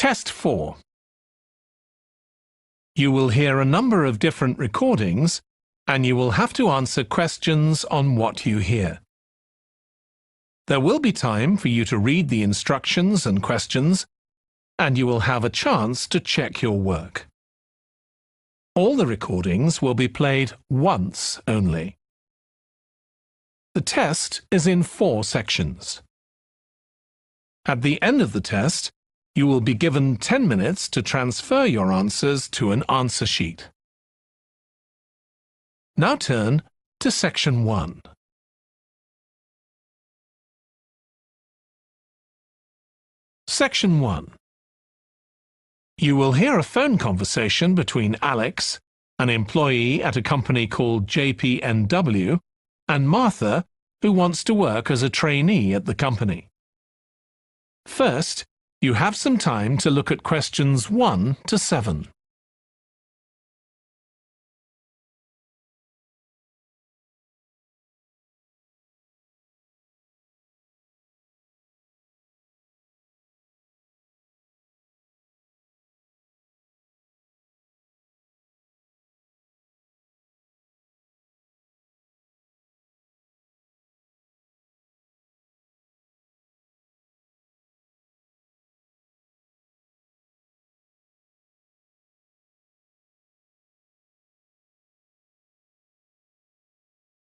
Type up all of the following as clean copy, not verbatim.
Test 4. You will hear a number of different recordings and you will have to answer questions on what you hear. There will be time for you to read the instructions and questions, and you will have a chance to check your work. All the recordings will be played once only. The test is in 4 sections. At the end of the test, you will be given 10 minutes to transfer your answers to an answer sheet. Now turn to Section 1. Section 1. You will hear a phone conversation between Alex, an employee at a company called JPNW, and Martha, who wants to work as a trainee at the company. First, you have some time to look at questions 1 to 7.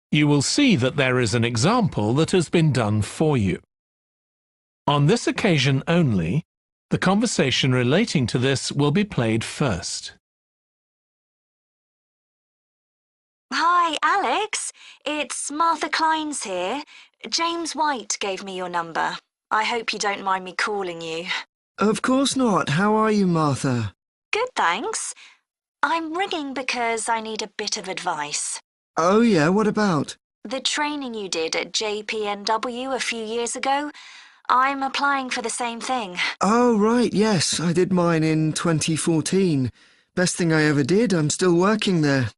You will see that there is an example that has been done for you. On this occasion only, the conversation relating to this will be played first. Hi, Alex. It's Martha Clines here. James White gave me your number. I hope you don't mind me calling you. Of course not. How are you, Martha? Good, thanks. I'm ringing because I need a bit of advice. Oh yeah, what about? The training you did at JPNW a few years ago, I'm applying for the same thing. Oh right, yes, I did mine in 2014. Best thing I ever did, I'm still working there.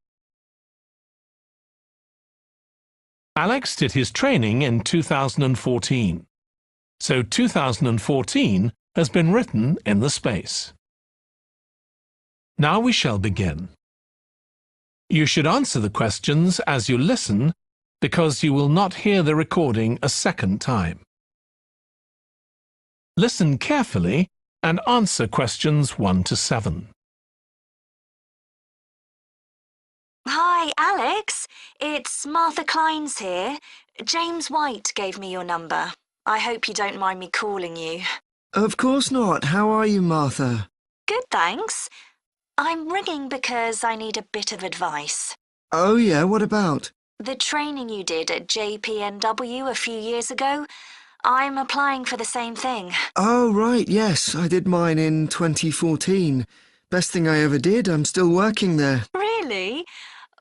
Alex did his training in 2014, so 2014 has been written in the space. Now we shall begin. You should answer the questions as you listen because you will not hear the recording a second time. Listen carefully and answer questions 1 to 7. Hi, Alex. It's Martha Clines here. James White gave me your number. I hope you don't mind me calling you. Of course not. How are you, Martha? Good, thanks. I'm ringing because I need a bit of advice. Oh yeah, what about? The training you did at JPNW a few years ago, I'm applying for the same thing. Oh right, yes, I did mine in 2014. Best thing I ever did, I'm still working there. Really?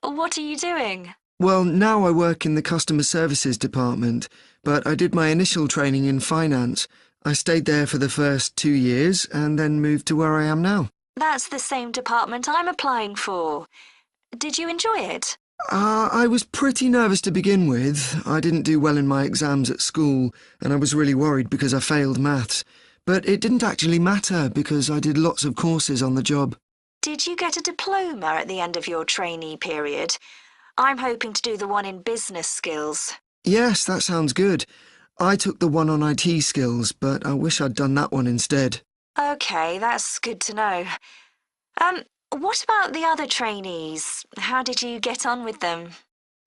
What are you doing? Well, now I work in the customer services department, but I did my initial training in finance. I stayed there for the first 2 years and then moved to where I am now. That's the same department I'm applying for. Did you enjoy it? I was pretty nervous to begin with. I didn't do well in my exams at school, and I was really worried because I failed maths. But it didn't actually matter because I did lots of courses on the job. Did you get a diploma at the end of your trainee period? I'm hoping to do the one in business skills. Yes, that sounds good. I took the one on IT skills, but I wish I'd done that one instead. OK, that's good to know. What about the other trainees? How did you get on with them?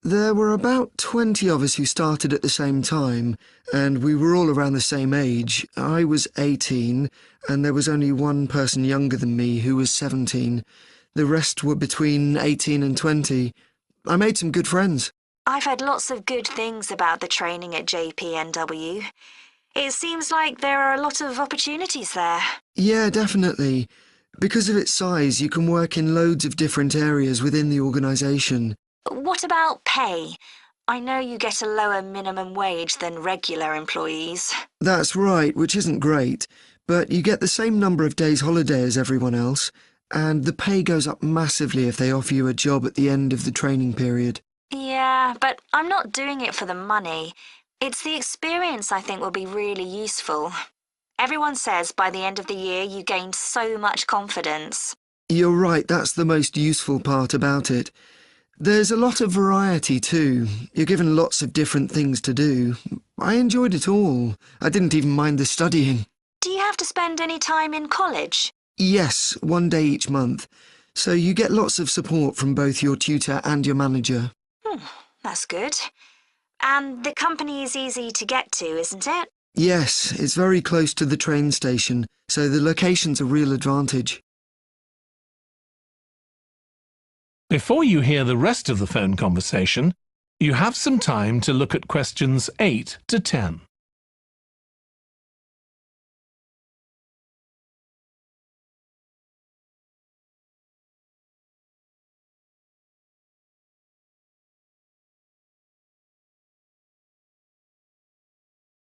There were about 20 of us who started at the same time, and we were all around the same age. I was 18, and there was only one person younger than me who was 17. The rest were between 18 and 20. I made some good friends. I've heard lots of good things about the training at JPNW. It seems like there are a lot of opportunities there. Yeah, definitely. Because of its size, you can work in loads of different areas within the organisation. What about pay? I know you get a lower minimum wage than regular employees. That's right, which isn't great, but you get the same number of days holiday as everyone else, and the pay goes up massively if they offer you a job at the end of the training period. Yeah, but I'm not doing it for the money. It's the experience I think will be really useful. Everyone says by the end of the year you gained so much confidence. You're right, that's the most useful part about it. There's a lot of variety too. You're given lots of different things to do. I enjoyed it all. I didn't even mind the studying. Do you have to spend any time in college? Yes, 1 day each month. So you get lots of support from both your tutor and your manager. That's good. And the company is easy to get to, isn't it? Yes, it's very close to the train station, so the location's a real advantage. Before you hear the rest of the phone conversation, you have some time to look at questions 8 to 10.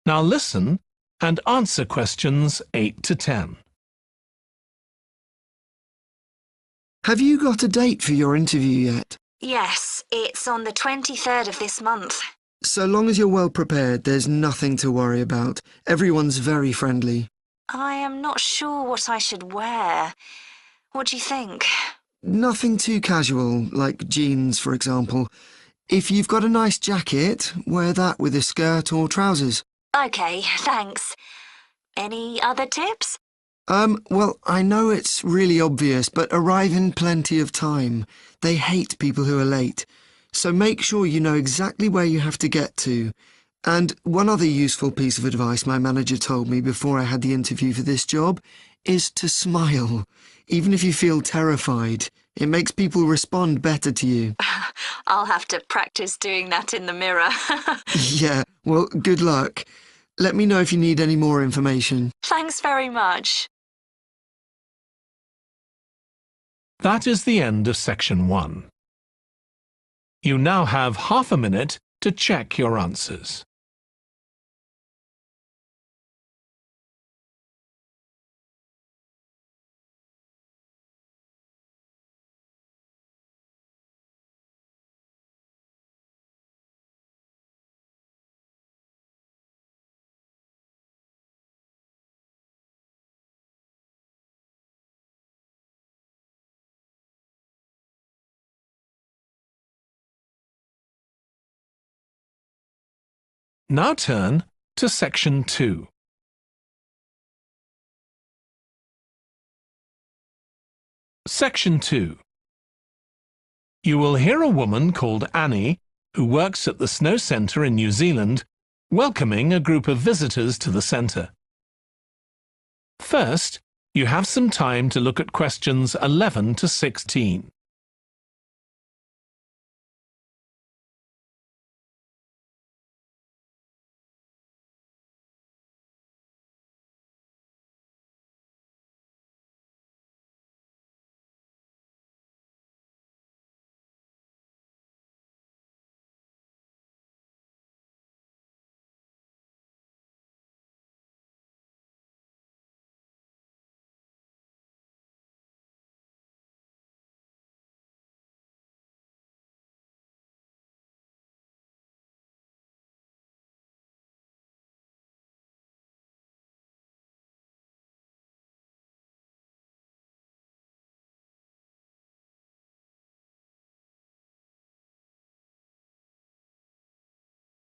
Now listen and answer questions 8 to 10. Have you got a date for your interview yet? Yes, it's on the 23rd of this month. So long as you're well prepared, there's nothing to worry about. Everyone's very friendly. I am not sure what I should wear. What do you think? Nothing too casual, like jeans, for example. If you've got a nice jacket, wear that with a skirt or trousers. OK, thanks. Any other tips? Well, I know it's really obvious, but arrive in plenty of time. They hate people who are late. So make sure you know exactly where you have to get to. And one other useful piece of advice my manager told me before I had the interview for this job is to smile. Even if you feel terrified, it makes people respond better to you. I'll have to practice doing that in the mirror. Yeah, well, good luck. Let me know if you need any more information. Thanks very much. That is the end of section 1. You now have half a minute to check your answers. Now turn to section 2. Section 2. You will hear a woman called Annie, who works at the Snow Centre in New Zealand, welcoming a group of visitors to the centre. First, you have some time to look at questions 11 to 16.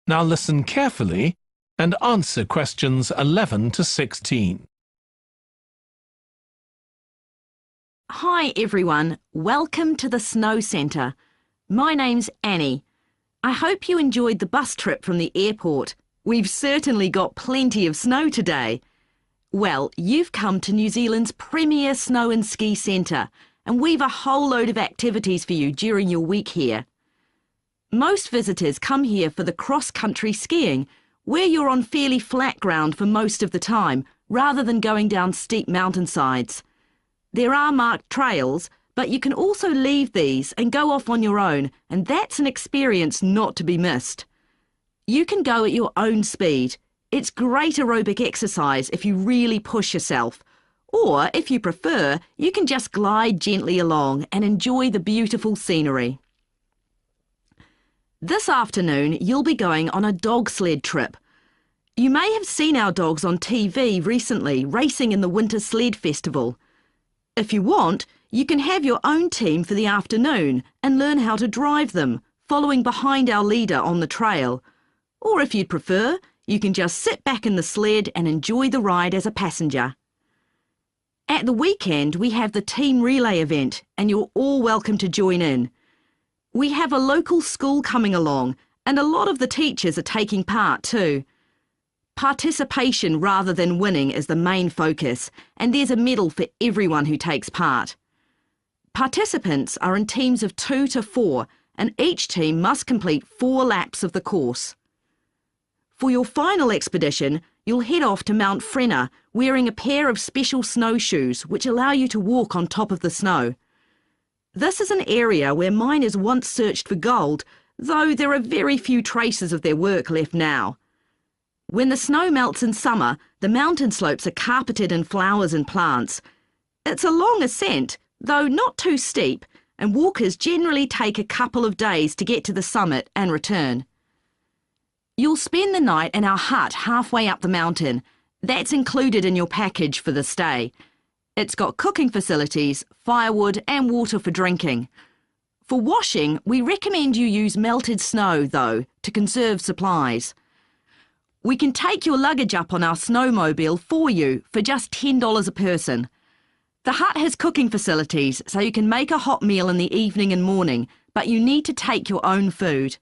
Now listen carefully and answer questions 11 to 16. Hi everyone, welcome to the Snow Centre. My name's Annie. I hope you enjoyed the bus trip from the airport. We've certainly got plenty of snow today. Well, you've come to New Zealand's premier snow and ski centre, and we've a whole load of activities for you during your week here. Most visitors come here for the cross-country skiing, where you're on fairly flat ground for most of the time, rather than going down steep mountainsides. There are marked trails, but you can also leave these and go off on your own, and that's an experience not to be missed. You can go at your own speed. It's great aerobic exercise if you really push yourself. Or, if you prefer, you can just glide gently along and enjoy the beautiful scenery. This afternoon, you'll be going on a dog sled trip. You may have seen our dogs on TV recently racing in the Winter Sled Festival. If you want, you can have your own team for the afternoon and learn how to drive them, following behind our leader on the trail. Or if you'd prefer, you can just sit back in the sled and enjoy the ride as a passenger. At the weekend, we have the team relay event and you're all welcome to join in. We have a local school coming along and a lot of the teachers are taking part too. Participation rather than winning is the main focus, and there's a medal for everyone who takes part. Participants are in teams of 2 to 4, and each team must complete 4 laps of the course. For your final expedition, you'll head off to Mount Frenna wearing a pair of special snowshoes which allow you to walk on top of the snow. This is an area where miners once searched for gold, though there are very few traces of their work left now. When the snow melts in summer, the mountain slopes are carpeted in flowers and plants. It's a long ascent, though not too steep, and walkers generally take a couple of days to get to the summit and return. You'll spend the night in our hut halfway up the mountain. That's included in your package for the stay. It's got cooking facilities, firewood and water for drinking. For washing, we recommend you use melted snow, though, to conserve supplies. We can take your luggage up on our snowmobile for you for just $10 a person. The hut has cooking facilities, so you can make a hot meal in the evening and morning, but you need to take your own food.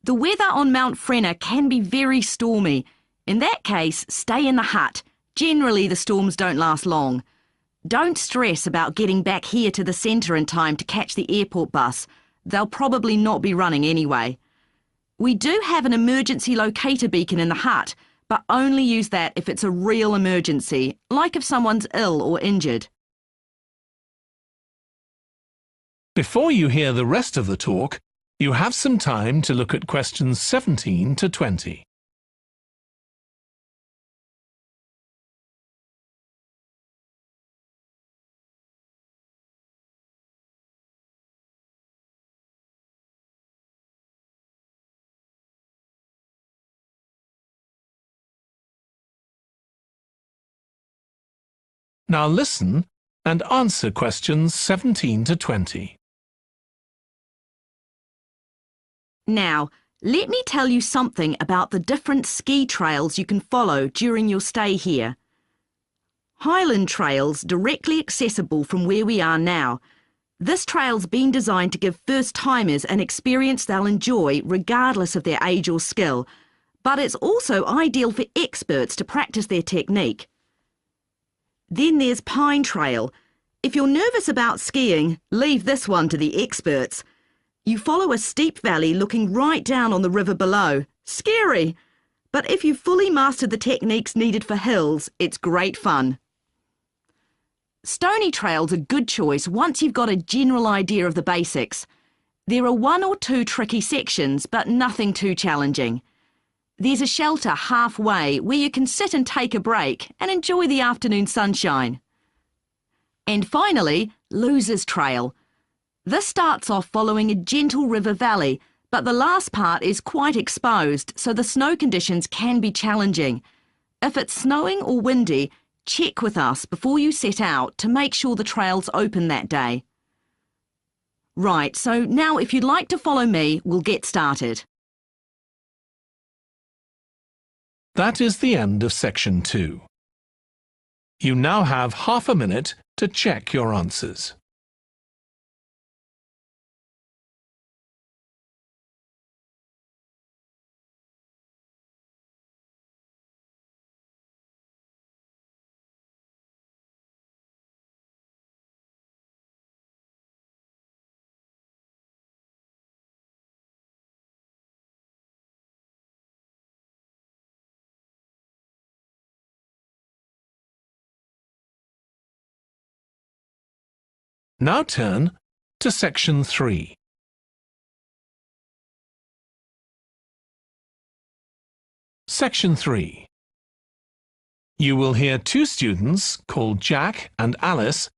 The weather on Mount Frenna can be very stormy. In that case, stay in the hut. Generally, the storms don't last long. Don't stress about getting back here to the centre in time to catch the airport bus. They'll probably not be running anyway. We do have an emergency locator beacon in the hut, but only use that if it's a real emergency, like if someone's ill or injured. Before you hear the rest of the talk, you have some time to look at questions 17 to 20. Now listen and answer questions 17 to 20. Now, let me tell you something about the different ski trails you can follow during your stay here. Highland Trail's directly accessible from where we are now. This trail's been designed to give first-timers an experience they'll enjoy regardless of their age or skill, but it's also ideal for experts to practice their technique. Then there's Pine Trail. If you're nervous about skiing, leave this one to the experts. You follow a steep valley looking right down on the river below. Scary! But if you've fully mastered the techniques needed for hills, it's great fun. Stony Trail's a good choice once you've got a general idea of the basics. There are 1 or 2 tricky sections, but nothing too challenging. There's a shelter halfway where you can sit and take a break and enjoy the afternoon sunshine. And finally, Losers Trail. This starts off following a gentle river valley, but the last part is quite exposed, so the snow conditions can be challenging. If it's snowing or windy, check with us before you set out to make sure the trail's open that day. Right, so now if you'd like to follow me, we'll get started. That is the end of section 2. You now have half a minute to check your answers. Now turn to section 3. Section 3. You will hear 2 students called Jack and Alice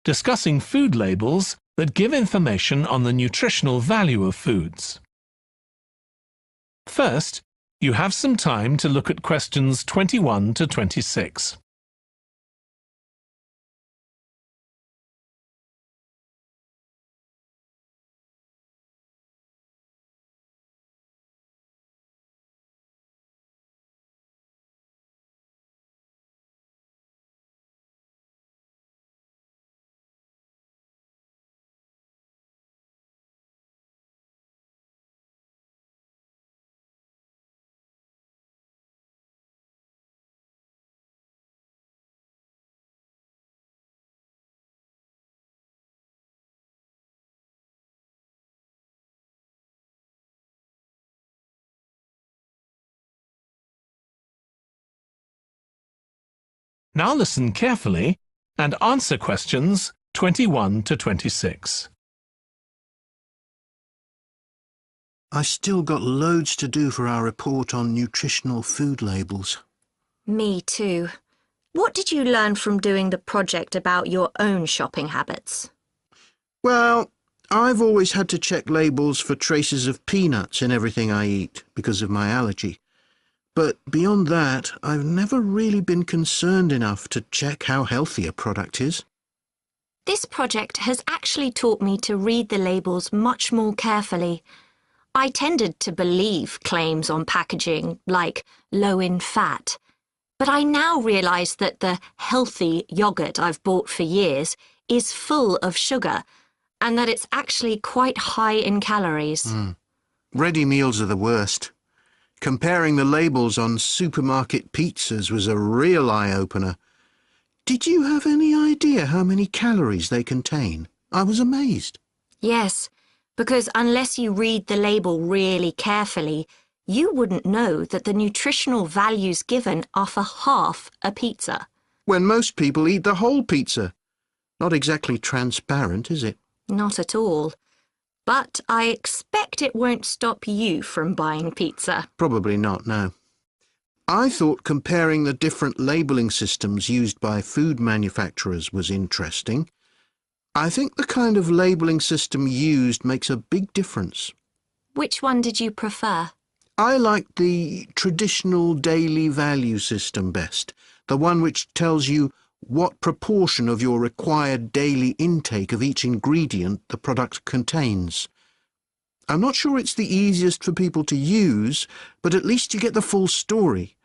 discussing food labels that give information on the nutritional value of foods. First, You have some time to look at questions 21 to 26. Now listen carefully and answer questions 21 to 26. I still got loads to do for our report on nutritional food labels. Me too. What did you learn from doing the project about your own shopping habits? Well, I've always had to check labels for traces of peanuts in everything I eat because of my allergy. But beyond that, I've never really been concerned enough to check how healthy a product is. This project has actually taught me to read the labels much more carefully. I tended to believe claims on packaging like low in fat, but I now realise that the healthy yoghurt I've bought for years is full of sugar and that it's actually quite high in calories. Ready meals are the worst. Comparing the labels on supermarket pizzas was a real eye-opener. Did you have any idea how many calories they contain? I was amazed. Yes, because unless you read the label really carefully, you wouldn't know that the nutritional values given are for half a pizza. When most people eat the whole pizza. Not exactly transparent, is it? Not at all. But I expect it won't stop you from buying pizza. Probably not, no. I thought comparing the different labelling systems used by food manufacturers was interesting. I think the kind of labelling system used makes a big difference. Which one did you prefer? I like the traditional daily value system best, the one which tells you what proportion of your required daily intake of each ingredient the product contains. I'm not sure it's the easiest for people to use, but at least you get the full story.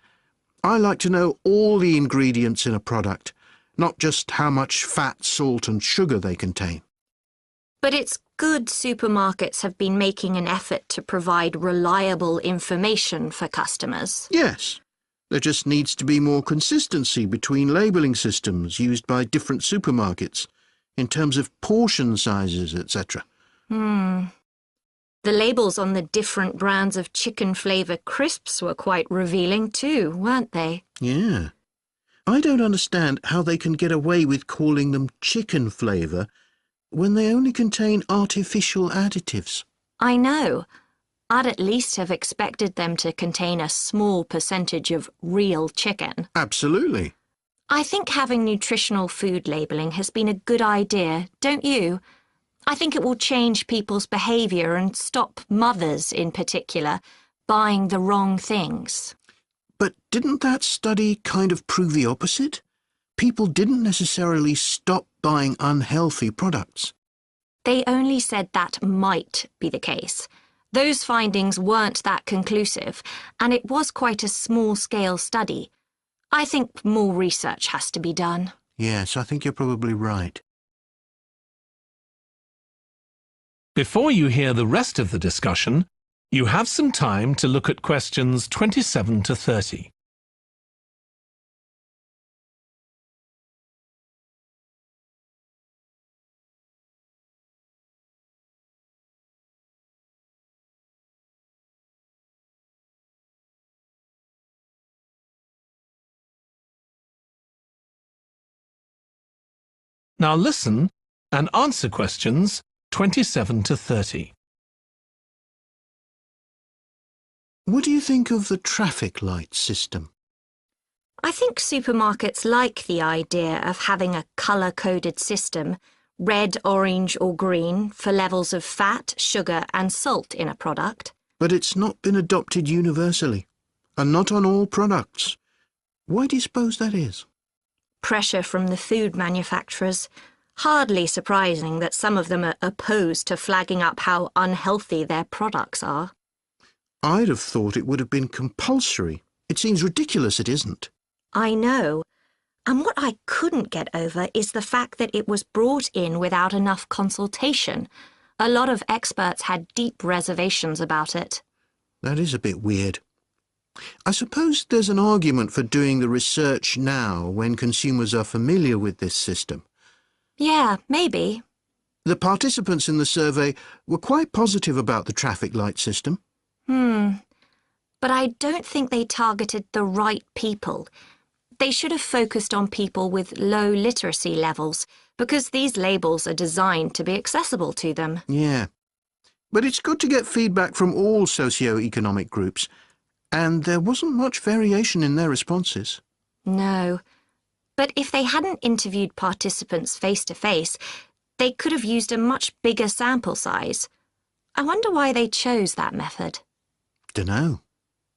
I like to know all the ingredients in a product, not just how much fat, salt and sugar they contain. But it's good supermarkets have been making an effort to provide reliable information for customers. Yes. There just needs to be more consistency between labelling systems used by different supermarkets, in terms of portion sizes, etc. The labels on the different brands of chicken flavour crisps were quite revealing too, weren't they? Yeah. I don't understand how they can get away with calling them chicken flavour when they only contain artificial additives. I know. I'd at least have expected them to contain a small percentage of real chicken. Absolutely. I think having nutritional food labelling has been a good idea, don't you? I think it will change people's behaviour and stop mothers, in particular, buying the wrong things. But didn't that study kind of prove the opposite? People didn't necessarily stop buying unhealthy products. They only said that might be the case. Those findings weren't that conclusive, and it was quite a small-scale study. I think more research has to be done. Yes, I think you're probably right. Before you hear the rest of the discussion, you have some time to look at questions 27 to 30. Now listen and answer questions 27 to 30. What do you think of the traffic light system? I think supermarkets like the idea of having a colour-coded system, red, orange or green, for levels of fat, sugar and salt in a product. But it's not been adopted universally. and not on all products. Why do you suppose that is? Pressure from the food manufacturers. Hardly surprising that some of them are opposed to flagging up how unhealthy their products are. I'd have thought it would have been compulsory. It seems ridiculous it isn't. I know. And what I couldn't get over is the fact that it was brought in without enough consultation. A lot of experts had deep reservations about it. That is a bit weird. I suppose there's an argument for doing the research now when consumers are familiar with this system. Yeah, maybe. The participants in the survey were quite positive about the traffic light system. But I don't think they targeted the right people. They should have focused on people with low literacy levels, because these labels are designed to be accessible to them. Yeah. But it's good to get feedback from all socio-economic groups, and there wasn't much variation in their responses. No. But if they hadn't interviewed participants face-to-face, they could have used a much bigger sample size. I wonder why they chose that method. Dunno.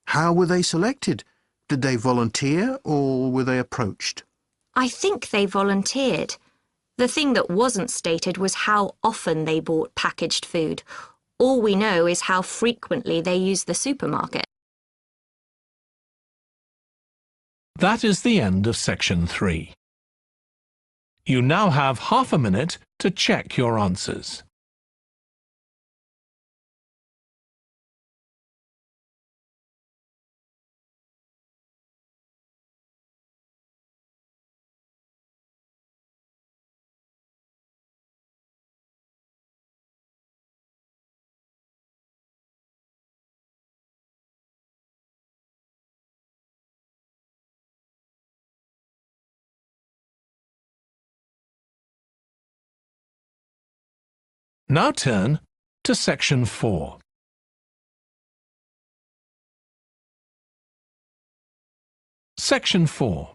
How were they selected? Did they volunteer or were they approached? I think they volunteered. The thing that wasn't stated was how often they bought packaged food. All we know is how frequently they used the supermarket. That is the end of section 3. You now have half a minute to check your answers. Now turn to section 4. Section 4.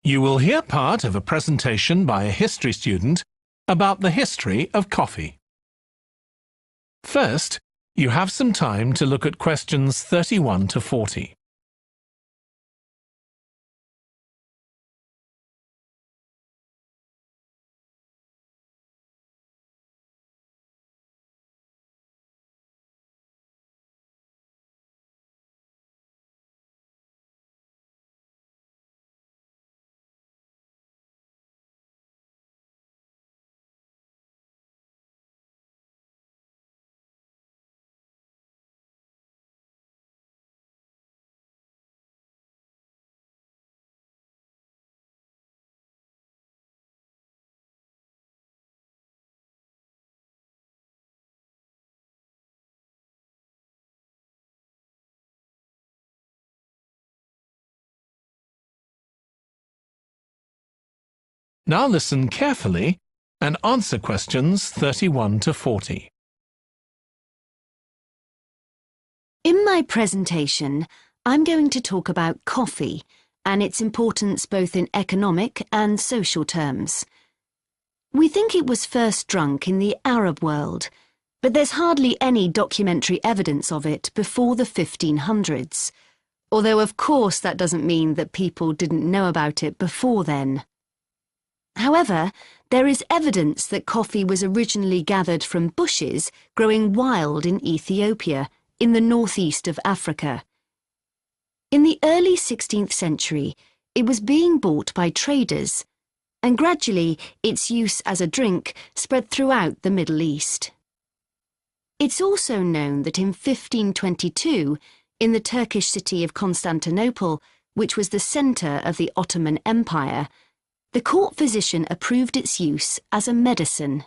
You will hear part of a presentation by a history student about the history of coffee. First, you have some time to look at questions 31 to 40. Now listen carefully and answer questions 31 to 40. In my presentation, I'm going to talk about coffee and its importance both in economic and social terms. We think it was first drunk in the Arab world, but there's hardly any documentary evidence of it before the 1500s, although of course that doesn't mean that people didn't know about it before then. However, there is evidence that coffee was originally gathered from bushes growing wild in Ethiopia, in the northeast of Africa. In the early 16th century, it was being bought by traders, and gradually its use as a drink spread throughout the Middle East. It's also known that in 1522, in the Turkish city of Constantinople, which was the centre of the Ottoman Empire, the court physician approved its use as a medicine.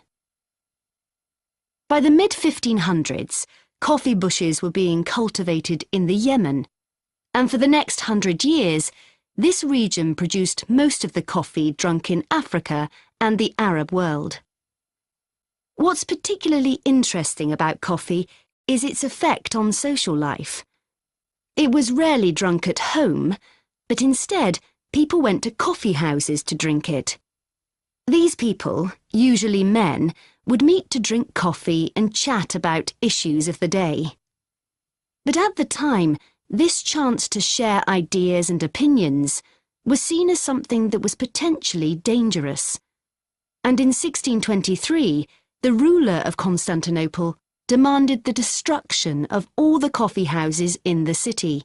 By the mid-1500s, coffee bushes were being cultivated in the Yemen, and for the next 100 years, this region produced most of the coffee drunk in Africa and the Arab world. What's particularly interesting about coffee is its effect on social life. It was rarely drunk at home, but instead, people went to coffee houses to drink it. These people, usually men, would meet to drink coffee and chat about issues of the day. But at the time, This chance to share ideas and opinions was seen as something that was potentially dangerous. And in 1623, the ruler of Constantinople demanded the destruction of all the coffee houses in the city,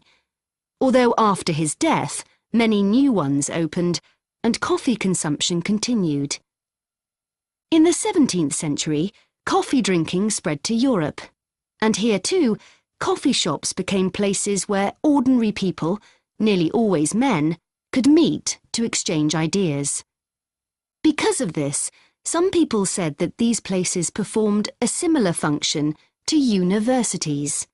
although after his death, many new ones opened and coffee consumption continued. In the 17th century, coffee drinking spread to Europe, and here too, coffee shops became places where ordinary people, nearly always men, could meet to exchange ideas. Because of this, some people said that these places performed a similar function to universities.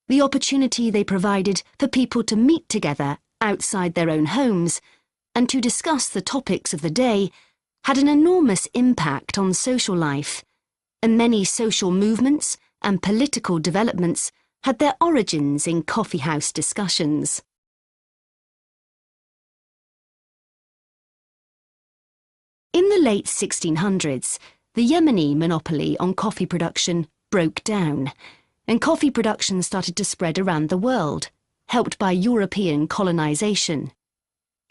The opportunity they provided for people to meet together outside their own homes and to discuss the topics of the day had an enormous impact on social life, and many social movements and political developments had their origins in coffeehouse discussions. In the late 1600s, the Yemeni monopoly on coffee production broke down, and coffee production started to spread around the world, helped by European colonization.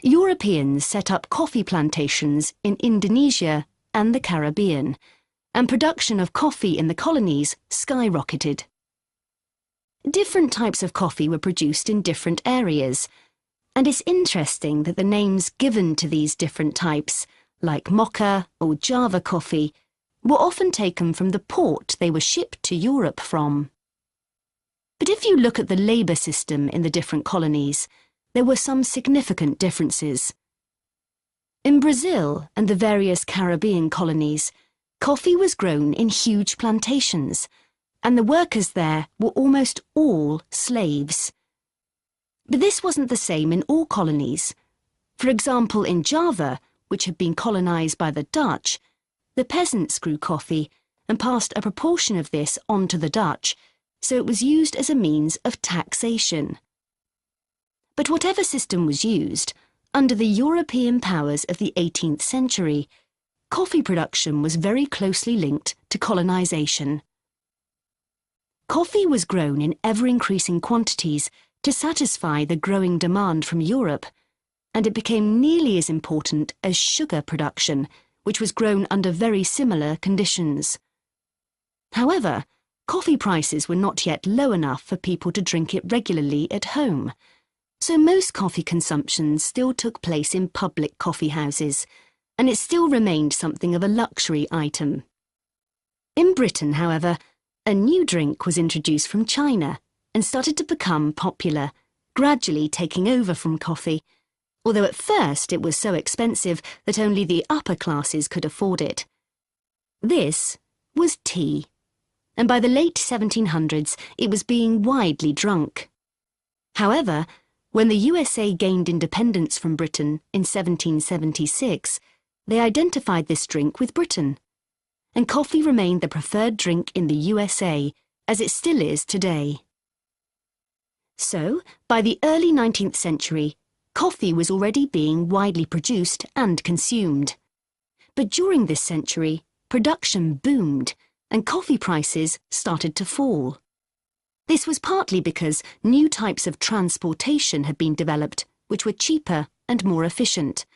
Europeans set up coffee plantations in Indonesia and the Caribbean, and production of coffee in the colonies skyrocketed. Different types of coffee were produced in different areas, and it's interesting that the names given to these different types, like Mocha or Java coffee, were often taken from the port they were shipped to Europe from. But if you look at the labour system in the different colonies, there were some significant differences. In Brazil and the various Caribbean colonies, coffee was grown in huge plantations, and the workers there were almost all slaves. But this wasn't the same in all colonies. For example, in Java, which had been colonised by the Dutch, the peasants grew coffee and passed a proportion of this on to the Dutch, so it was used as a means of taxation. But whatever system was used, under the European powers of the 18th century, coffee production was very closely linked to colonisation. Coffee was grown in ever-increasing quantities to satisfy the growing demand from Europe, and it became nearly as important as sugar production, which was grown under very similar conditions. However, coffee prices were not yet low enough for people to drink it regularly at home, so most coffee consumption still took place in public coffee houses, and it still remained something of a luxury item. In Britain, however, a new drink was introduced from China and started to become popular, gradually taking over from coffee, although at first it was so expensive that only the upper classes could afford it. This was tea, and by the late 1700s it was being widely drunk. However, when the USA gained independence from Britain in 1776, they identified this drink with Britain, and coffee remained the preferred drink in the USA, as it still is today. So, by the early 19th century, coffee was already being widely produced and consumed. But during this century, production boomed, and coffee prices started to fall. This was partly because new types of transportation had been developed, which were cheaper and more efficient.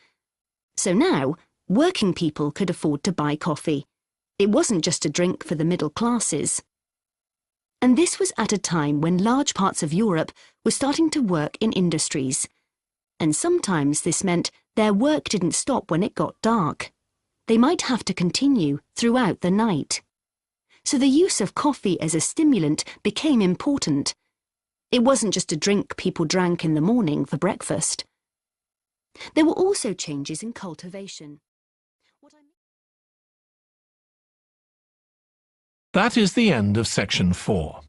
So now, working people could afford to buy coffee. It wasn't just a drink for the middle classes. And this was at a time when large parts of Europe were starting to work in industries. And sometimes this meant their work didn't stop when it got dark. They might have to continue throughout the night. So the use of coffee as a stimulant became important. It wasn't just a drink people drank in the morning for breakfast. There were also changes in cultivation. That is the end of section 4.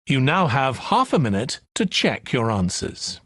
You now have half a minute to check your answers.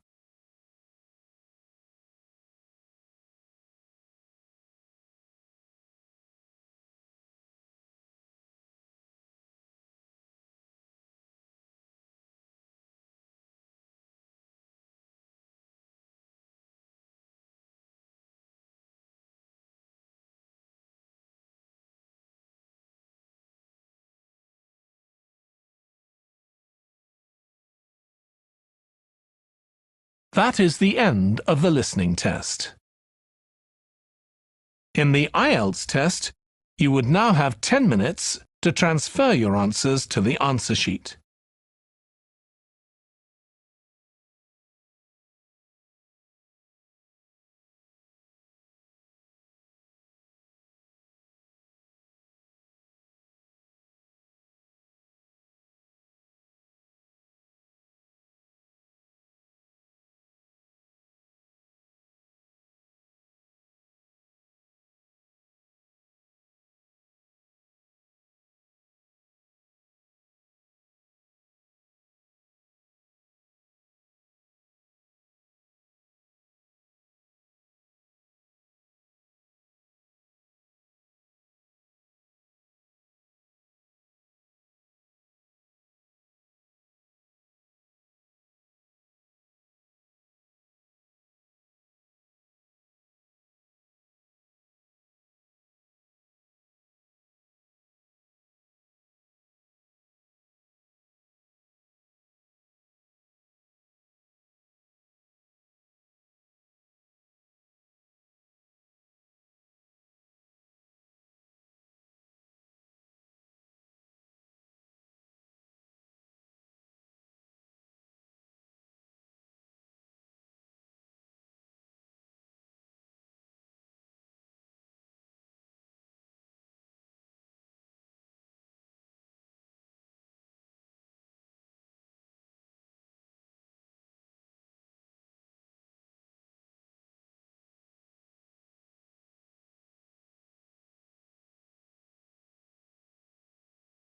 That is the end of the listening test. In the IELTS test, you would now have 10 minutes to transfer your answers to the answer sheet.